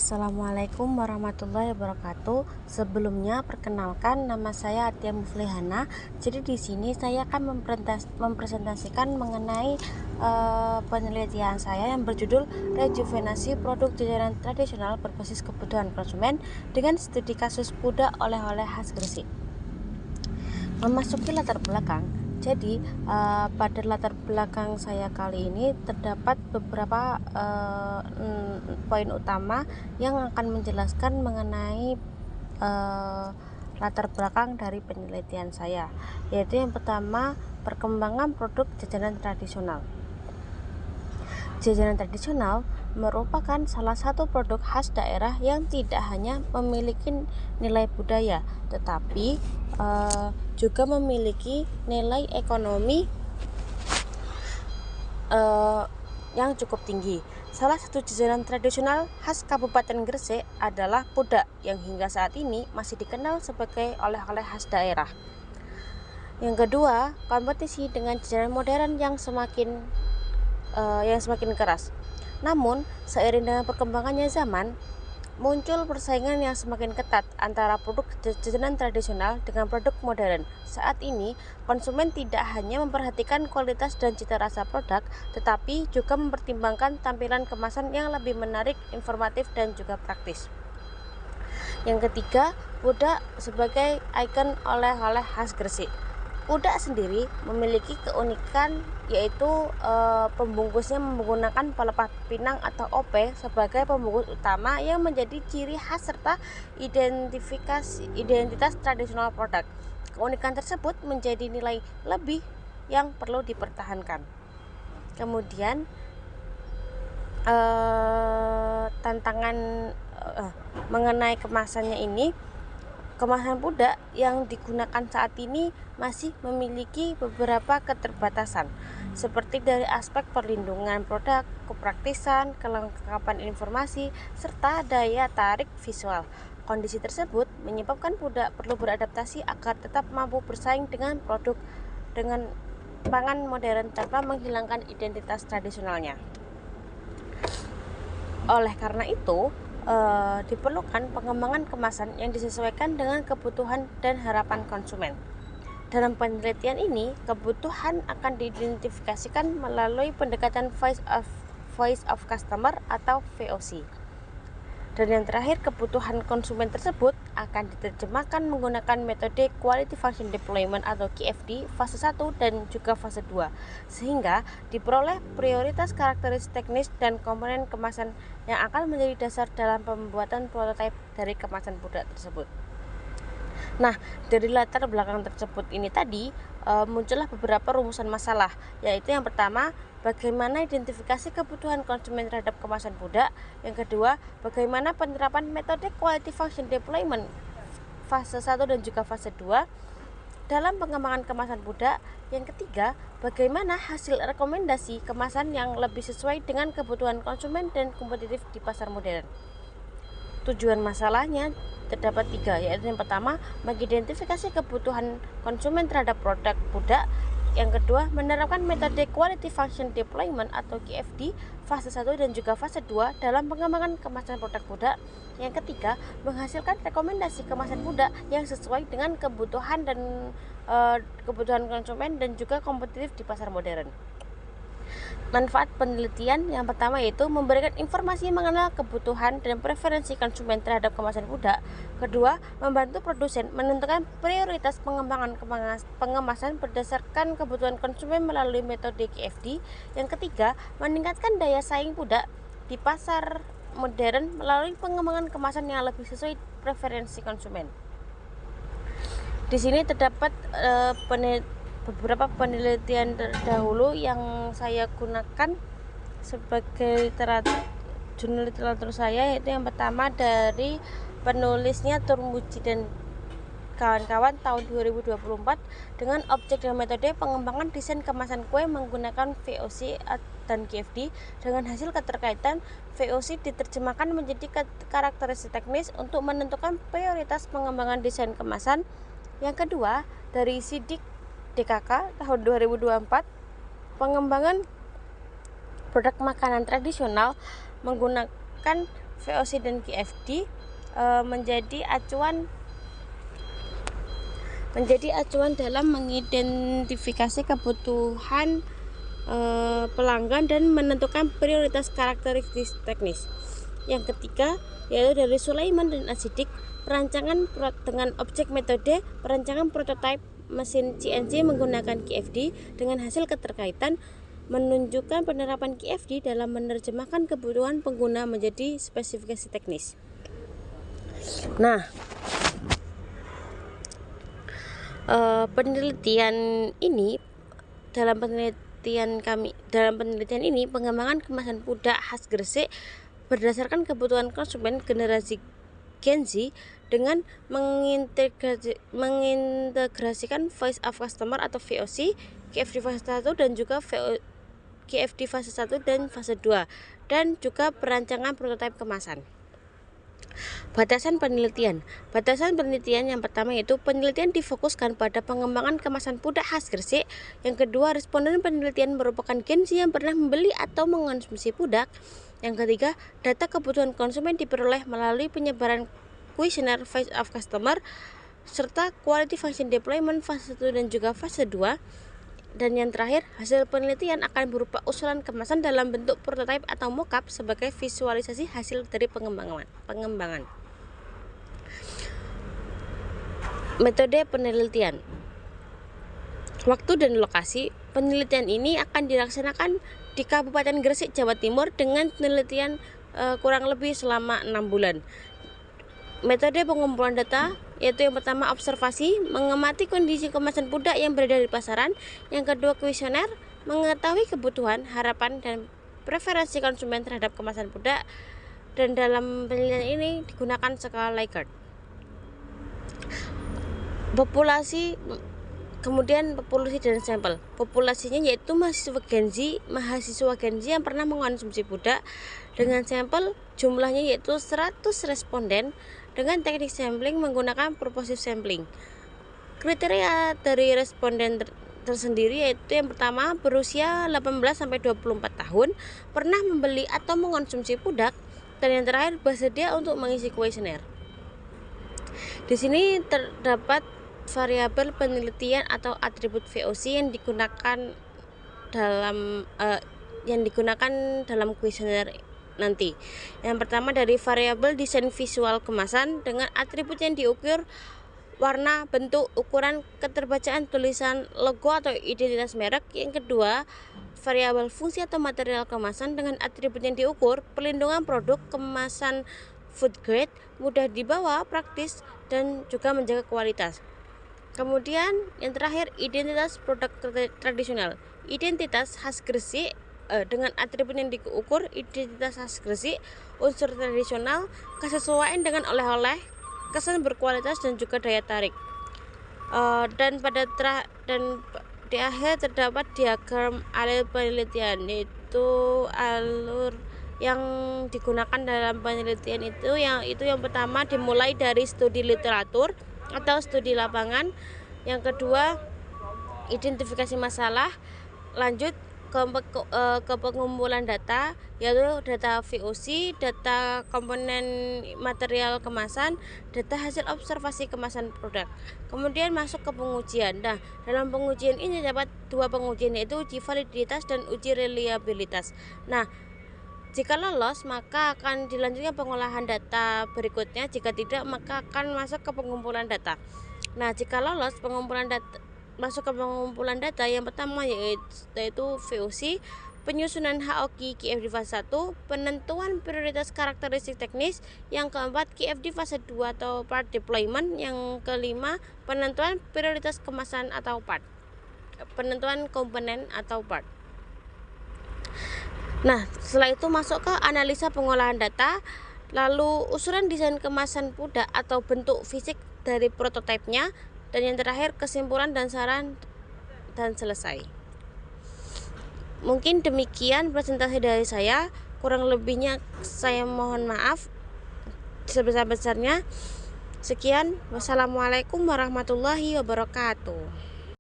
Assalamualaikum warahmatullahi wabarakatuh. Sebelumnya perkenalkan, nama saya Atia Muflihana. Jadi di sini saya akan mempresentasikan mengenai penelitian saya yang berjudul Rejuvenasi Produk Jajanan Tradisional Berbasis Kebutuhan Konsumen dengan Studi Kasus Pudak Oleh-oleh Khas Gresik. Memasuki latar belakang. Jadi pada latar belakang saya kali ini terdapat beberapa poin utama yang akan menjelaskan mengenai latar belakang dari penelitian saya, yaitu yang pertama, perkembangan produk jajanan tradisional. Jajanan tradisional merupakan salah satu produk khas daerah yang tidak hanya memiliki nilai budaya, tetapi juga memiliki nilai ekonomi yang cukup tinggi. Salah satu jajanan tradisional khas Kabupaten Gresik adalah pudak, yang hingga saat ini masih dikenal sebagai oleh-oleh khas daerah. Yang kedua, kompetisi dengan jajanan modern yang semakin keras. Namun, seiring dengan perkembangannya zaman, muncul persaingan yang semakin ketat antara produk jajanan tradisional dengan produk modern. Saat ini, konsumen tidak hanya memperhatikan kualitas dan cita rasa produk, tetapi juga mempertimbangkan tampilan kemasan yang lebih menarik, informatif, dan juga praktis. Yang ketiga, pudak sebagai ikon oleh-oleh khas Gresik. Pudak sendiri memiliki keunikan, yaitu pembungkusnya menggunakan pelepah pinang atau OP sebagai pembungkus utama yang menjadi ciri khas serta identitas tradisional produk. Keunikan tersebut menjadi nilai lebih yang perlu dipertahankan. Kemudian tantangan mengenai kemasannya ini, kemasan pudak yang digunakan saat ini masih memiliki beberapa keterbatasan, seperti dari aspek perlindungan produk, kepraktisan, kelengkapan informasi, serta daya tarik visual. Kondisi tersebut menyebabkan pudak perlu beradaptasi agar tetap mampu bersaing dengan produk dengan pangan modern tanpa menghilangkan identitas tradisionalnya. Oleh karena itu, diperlukan pengembangan kemasan yang disesuaikan dengan kebutuhan dan harapan konsumen. Dalam penelitian ini, kebutuhan akan diidentifikasikan melalui pendekatan voice of customer atau VOC. Dan yang terakhir, kebutuhan konsumen tersebut akan diterjemahkan menggunakan metode Quality Function Deployment atau QFD fase 1 dan juga fase 2, sehingga diperoleh prioritas karakteristik teknis dan komponen kemasan yang akan menjadi dasar dalam pembuatan prototipe dari kemasan pudak tersebut. Nah, dari latar belakang tersebut ini tadi muncullah beberapa rumusan masalah, yaitu yang pertama, bagaimana identifikasi kebutuhan konsumen terhadap kemasan pudak. Yang kedua, bagaimana penerapan metode Quality Function Deployment fase 1 dan juga fase 2 dalam pengembangan kemasan pudak. Yang ketiga, bagaimana hasil rekomendasi kemasan yang lebih sesuai dengan kebutuhan konsumen dan kompetitif di pasar modern. Tujuan masalahnya terdapat 3, yaitu yang pertama, mengidentifikasi kebutuhan konsumen terhadap produk pudak. Yang kedua, menerapkan metode Quality Function Deployment atau QFD fase 1 dan juga fase 2 dalam pengembangan kemasan produk pudak. Yang ketiga, menghasilkan rekomendasi kemasan pudak yang sesuai dengan kebutuhan dan kebutuhan konsumen dan juga kompetitif di pasar modern. Manfaat penelitian yang pertama yaitu memberikan informasi mengenal kebutuhan dan preferensi konsumen terhadap kemasan pudak. Kedua, membantu produsen menentukan prioritas pengembangan pengemasan berdasarkan kebutuhan konsumen melalui metode QFD. Yang ketiga, meningkatkan daya saing pudak di pasar modern melalui pengembangan kemasan yang lebih sesuai preferensi konsumen. Di sini terdapat beberapa penelitian terdahulu yang saya gunakan sebagai jurnal literatur saya, yaitu yang pertama dari penulisnya Turmuji dan kawan-kawan tahun 2024 dengan objek dan metode pengembangan desain kemasan kue menggunakan VOC dan QFD. Dengan hasil keterkaitan, VOC diterjemahkan menjadi karakteristik teknis untuk menentukan prioritas pengembangan desain kemasan. Yang kedua, dari Sidik DKK tahun 2024, pengembangan produk makanan tradisional menetapkan VOC dan QFD menjadi acuan dalam mengidentifikasi kebutuhan pelanggan dan menentukan prioritas karakteristik teknis. Yang ketiga yaitu dari Sulaiman dan Asidik, perancangan dengan objek metode perancangan prototipe mesin CNC menggunakan QFD dengan hasil keterkaitan menunjukkan penerapan QFD dalam menerjemahkan kebutuhan pengguna menjadi spesifikasi teknis. Nah, dalam penelitian ini pengembangan kemasan pudak khas Gresik berdasarkan kebutuhan konsumen generasi Gen Z dengan mengintegrasikan Voice of Customer atau VOC, QFD fase 1 dan juga QFD fase 1 dan fase 2, dan juga perancangan prototipe kemasan. Batasan penelitian yang pertama yaitu penelitian difokuskan pada pengembangan kemasan pudak khas Gresik. Yang kedua, responden penelitian merupakan Gen Z yang pernah membeli atau mengonsumsi pudak. Yang ketiga, data kebutuhan konsumen diperoleh melalui penyebaran kuesioner Voice of Customer serta Quality Function Deployment fase 1 dan juga fase 2. Dan yang terakhir, hasil penelitian akan berupa usulan kemasan dalam bentuk prototipe atau mockup sebagai visualisasi hasil dari pengembangan. Metode penelitian. Waktu dan lokasi penelitian ini akan dilaksanakan di Kabupaten Gresik, Jawa Timur dengan penelitian kurang lebih selama 6 bulan. Metode pengumpulan data yaitu yang pertama observasi, mengamati kondisi kemasan pudak yang beredar di pasaran. Yang kedua, kuesioner, mengetahui kebutuhan, harapan dan preferensi konsumen terhadap kemasan pudak. Dan dalam penelitian ini digunakan skala Likert. Populasi dan sampel. Populasinya yaitu mahasiswa Gen Z yang pernah mengonsumsi pudak dengan sampel jumlahnya yaitu 100 responden dengan teknik sampling menggunakan purposive sampling. Kriteria dari responden tersendiri yaitu yang pertama berusia 18 sampai 24 tahun, pernah membeli atau mengonsumsi pudak, dan yang terakhir bersedia untuk mengisi kuesioner. Di sini terdapat variabel penelitian atau atribut VOC yang digunakan dalam kuesioner nanti. Yang pertama dari variabel desain visual kemasan dengan atribut yang diukur warna, bentuk, ukuran, keterbacaan tulisan, logo atau identitas merek. Yang kedua, variabel fungsi atau material kemasan dengan atribut yang diukur perlindungan produk, kemasan food grade, mudah dibawa, praktis, dan juga menjaga kualitas. Kemudian yang terakhir, identitas produk tradisional. Identitas khas Gresik dengan atribut yang diukur identitas khas Gresik, unsur tradisional, kesesuaian dengan oleh-oleh, kesan berkualitas dan juga daya tarik. Dan di akhir terdapat diagram alur penelitian, yaitu alur yang digunakan dalam penelitian itu yang pertama dimulai dari studi literatur atau studi lapangan. Yang kedua, identifikasi masalah, lanjut ke pengumpulan data, yaitu data VOC, data komponen material kemasan, data hasil observasi kemasan produk. Kemudian masuk ke pengujian. Nah, dalam pengujian ini dapat 2 pengujian, yaitu uji validitas dan uji reliabilitas. Nah, jika lolos maka akan dilanjutkan pengolahan data berikutnya, jika tidak maka akan masuk ke pengumpulan data. Nah, jika lolos masuk ke pengumpulan data yang pertama yaitu VOC, penyusunan HOQ QFD fase 1, penentuan prioritas karakteristik teknis. Yang keempat, QFD fase 2 atau part deployment. Yang kelima, penentuan prioritas kemasan atau part, penentuan komponen atau part. Nah, setelah itu masuk ke analisa pengolahan data, lalu usulan desain kemasan pudak atau bentuk fisik dari prototipenya, dan yang terakhir kesimpulan dan saran, dan selesai. Mungkin demikian presentasi dari saya, kurang lebihnya saya mohon maaf sebesar-besarnya. Sekian, wassalamualaikum warahmatullahi wabarakatuh.